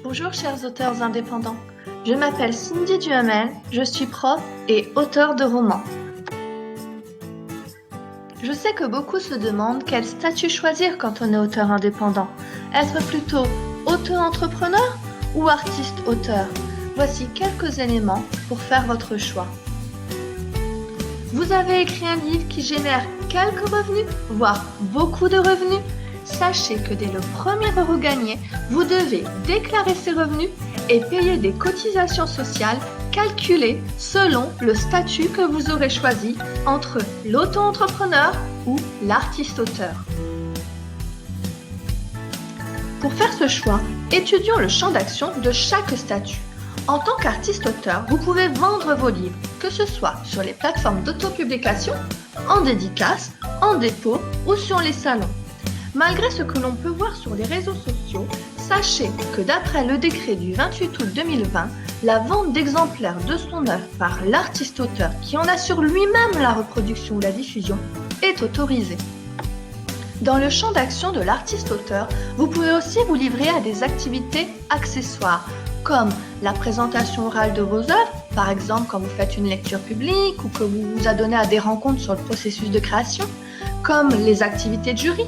Bonjour chers auteurs indépendants, je m'appelle Cindy Duhamel, je suis prof et auteure de romans. Je sais que beaucoup se demandent quel statut choisir quand on est auteur indépendant. Être plutôt auto-entrepreneur ou artiste-auteur? Voici quelques éléments pour faire votre choix. Vous avez écrit un livre qui génère quelques revenus, voire beaucoup de revenus. Sachez que dès le premier euro gagné, vous devez déclarer ces revenus et payer des cotisations sociales calculées selon le statut que vous aurez choisi entre l'auto-entrepreneur ou l'artiste-auteur. Pour faire ce choix, étudions le champ d'action de chaque statut. En tant qu'artiste-auteur, vous pouvez vendre vos livres, que ce soit sur les plateformes d'autopublication, en dédicace, en dépôt ou sur les salons. Malgré ce que l'on peut voir sur les réseaux sociaux, sachez que d'après le décret du 28 août 2020, la vente d'exemplaires de son œuvre par l'artiste-auteur qui en assure lui-même la reproduction ou la diffusion est autorisée. Dans le champ d'action de l'artiste-auteur, vous pouvez aussi vous livrer à des activités accessoires, comme la présentation orale de vos œuvres, par exemple quand vous faites une lecture publique ou que vous vous adonnez à des rencontres sur le processus de création, comme les activités de jury,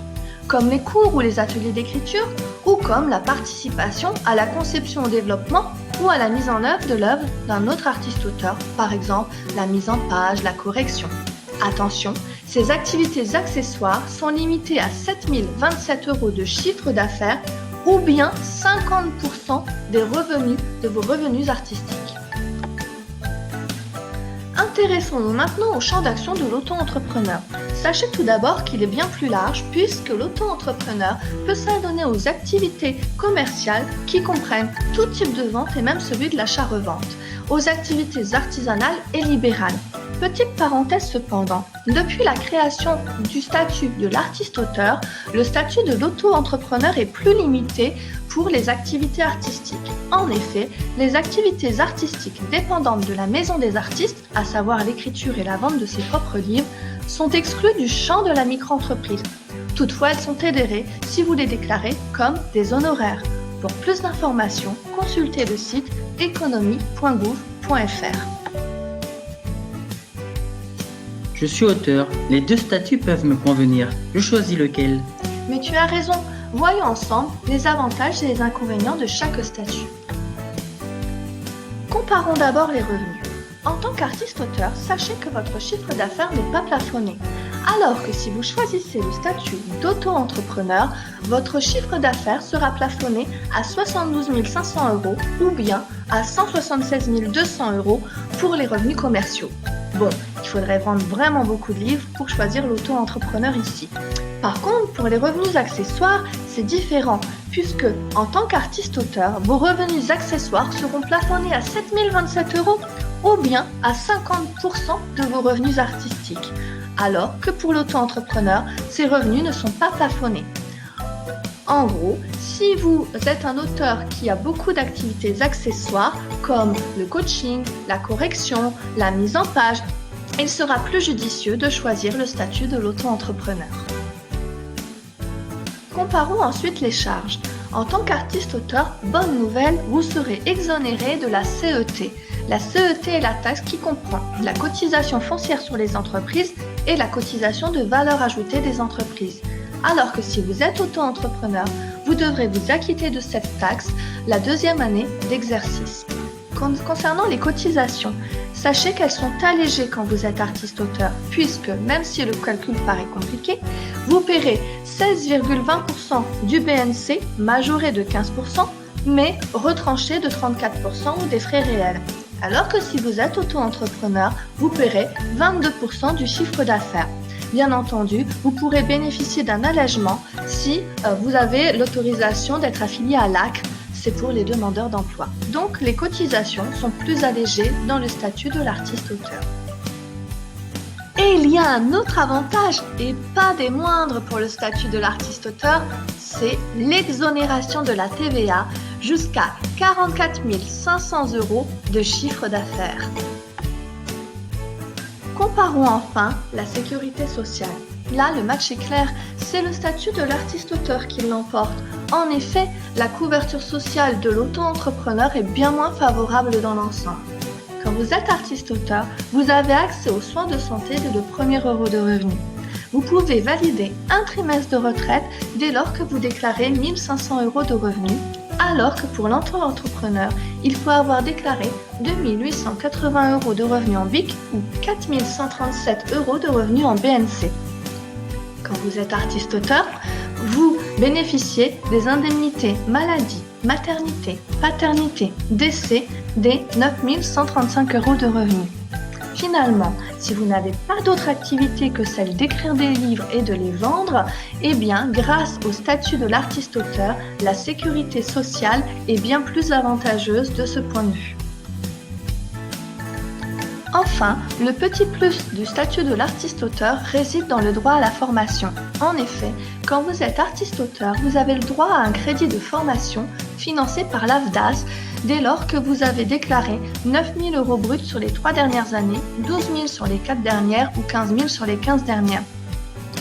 comme les cours ou les ateliers d'écriture, ou comme la participation à la conception au développement ou à la mise en œuvre de l'œuvre d'un autre artiste-auteur, par exemple la mise en page, la correction. Attention, ces activités accessoires sont limitées à 7 027 € de chiffre d'affaires ou bien 50% des revenus de vos revenus artistiques. Intéressons-nous maintenant au champ d'action de l'auto-entrepreneur. Sachez tout d'abord qu'il est bien plus large puisque l'auto-entrepreneur peut s'adonner aux activités commerciales qui comprennent tout type de vente et même celui de l'achat-revente, aux activités artisanales et libérales. Petite parenthèse cependant, depuis la création du statut de l'artiste-auteur, le statut de l'auto-entrepreneur est plus limité pour les activités artistiques. En effet, les activités artistiques dépendantes de la maison des artistes, à savoir l'écriture et la vente de ses propres livres, sont exclues du champ de la micro-entreprise. Toutefois, elles sont tolérées si vous les déclarez comme des honoraires. Pour plus d'informations, consultez le site economie.gouv.fr. Je suis auteur, les deux statuts peuvent me convenir. Je choisis lequel? Mais tu as raison, voyons ensemble les avantages et les inconvénients de chaque statut. Comparons d'abord les revenus. En tant qu'artiste-auteur, sachez que votre chiffre d'affaires n'est pas plafonné. Alors que si vous choisissez le statut d'auto-entrepreneur, votre chiffre d'affaires sera plafonné à 72 500 € ou bien à 176 200 € pour les revenus commerciaux. Bon, il faudrait vendre vraiment beaucoup de livres pour choisir l'auto-entrepreneur ici. Par contre, pour les revenus accessoires, c'est différent, puisque en tant qu'artiste-auteur, vos revenus accessoires seront plafonnés à 7 027 € ou bien à 50% de vos revenus artistiques, alors que pour l'auto-entrepreneur, ces revenus ne sont pas plafonnés. En gros, si vous êtes un auteur qui a beaucoup d'activités accessoires comme le coaching, la correction, la mise en page, il sera plus judicieux de choisir le statut de l'auto-entrepreneur. Comparons ensuite les charges. En tant qu'artiste-auteur, bonne nouvelle, vous serez exonéré de la CET. La CET est la taxe qui comprend la cotisation foncière sur les entreprises et la cotisation de valeur ajoutée des entreprises. Alors que si vous êtes auto-entrepreneur, vous devrez vous acquitter de cette taxe la deuxième année d'exercice. Concernant les cotisations, sachez qu'elles sont allégées quand vous êtes artiste-auteur, puisque même si le calcul paraît compliqué, vous paierez 16,20% du BNC majoré de 15%, mais retranché de 34% ou des frais réels. Alors que si vous êtes auto-entrepreneur, vous paierez 22% du chiffre d'affaires. Bien entendu, vous pourrez bénéficier d'un allègement si vous avez l'autorisation d'être affilié à l'ACRE, c'est pour les demandeurs d'emploi. Donc, les cotisations sont plus allégées dans le statut de l'artiste-auteur. Et il y a un autre avantage, et pas des moindres pour le statut de l'artiste-auteur, c'est l'exonération de la TVA jusqu'à 44 500 € de chiffre d'affaires. Comparons enfin la sécurité sociale. Là, le match est clair, c'est le statut de l'artiste-auteur qui l'emporte. En effet, la couverture sociale de l'auto-entrepreneur est bien moins favorable dans l'ensemble. Quand vous êtes artiste-auteur, vous avez accès aux soins de santé dès le premier euro de revenu. Vous pouvez valider un trimestre de retraite dès lors que vous déclarez 1 500 € de revenus, alors que pour l'auto-entrepreneur, il faut avoir déclaré 2 880 € de revenus en BIC ou 4 137 € de revenus en BNC. Quand vous êtes artiste-auteur, vous bénéficiez des indemnités maladie, maternité, paternité, décès des 9 135 € de revenus. Finalement, si vous n'avez pas d'autre activité que celle d'écrire des livres et de les vendre, eh bien, grâce au statut de l'artiste-auteur, la sécurité sociale est bien plus avantageuse de ce point de vue. Enfin, le petit plus du statut de l'artiste-auteur réside dans le droit à la formation. En effet, quand vous êtes artiste-auteur, vous avez le droit à un crédit de formation financé par l'AFDAS dès lors que vous avez déclaré 9 000 € bruts sur les 3 dernières années, 12 000 sur les 4 dernières ou 15 000 sur les 15 dernières.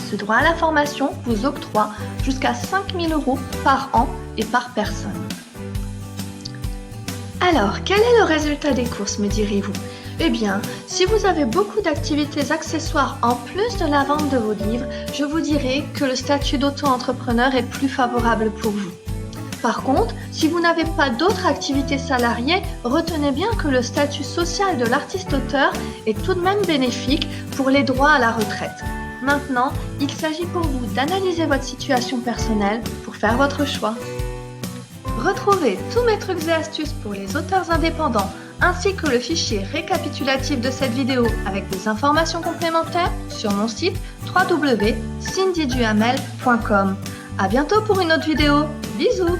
Ce droit à la formation vous octroie jusqu'à 5 000 € par an et par personne. Alors, quel est le résultat des courses, me direz-vous ? Eh bien, si vous avez beaucoup d'activités accessoires en plus de la vente de vos livres, je vous dirais que le statut d'auto-entrepreneur est plus favorable pour vous. Par contre, si vous n'avez pas d'autres activités salariées, retenez bien que le statut social de l'artiste-auteur est tout de même bénéfique pour les droits à la retraite. Maintenant, il s'agit pour vous d'analyser votre situation personnelle pour faire votre choix. Retrouvez tous mes trucs et astuces pour les auteurs indépendants ainsi que le fichier récapitulatif de cette vidéo avec des informations complémentaires sur mon site www.cindyduhamel.com. À bientôt pour une autre vidéo. Bisous!